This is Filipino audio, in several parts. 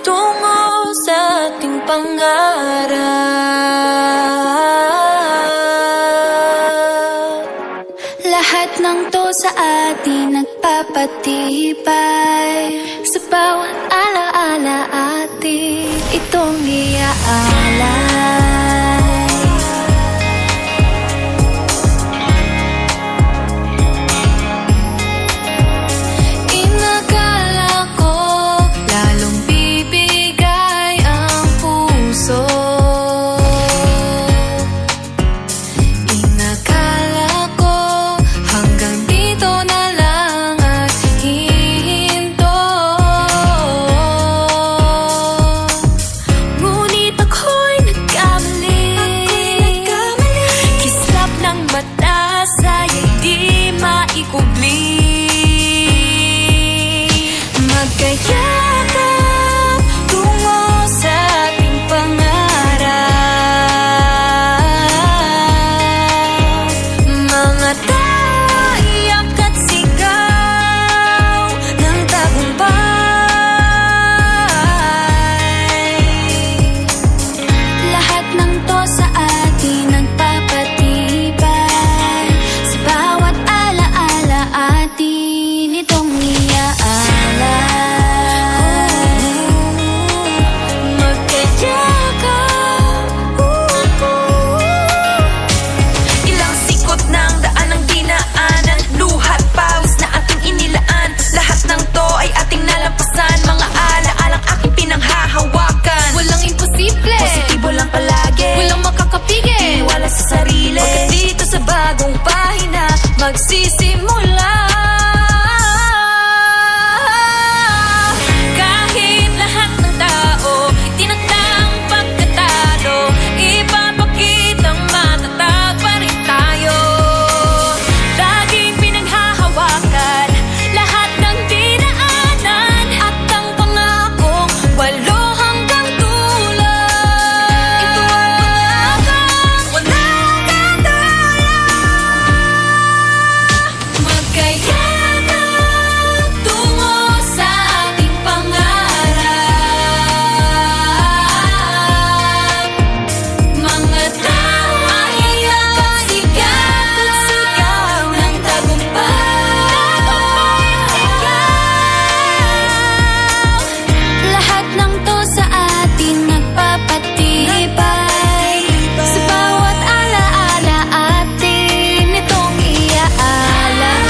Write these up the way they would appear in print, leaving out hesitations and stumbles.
tungo sa ating pangarap. Lahat ng to sa atin nagpapatibay. Sa bawat alaala atin itong iaalay. Magkayakap tungo sa ating pangarap. Mga taiyak at sigaw ng tagumpay. Lahat ng to sa atin nagpapatibay. Sa bawat alaala atin itong iaalay. Magsisimula. Kahit lahat ng tao tinatang pagkatalo, ipapakitang matatag pa rin tayo. Laging pinaghahawakan lahat ng dinaanan at ang pangakong walo hanggang dulo. Ito ang pangakong walang katulad. Magkayakap tungo sa ating pangarap. Mga tao ay iyak at sigaw ng tagumpay. Lahat ng to sa atin nagpapatibay. Sa bawat alaala atin itong iaalay.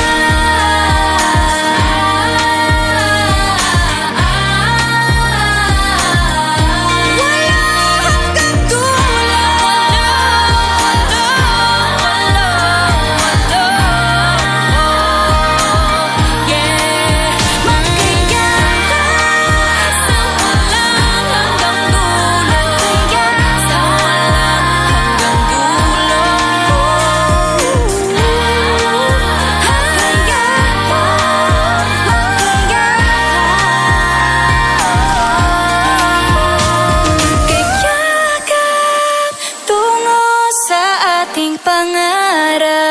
Pangarap.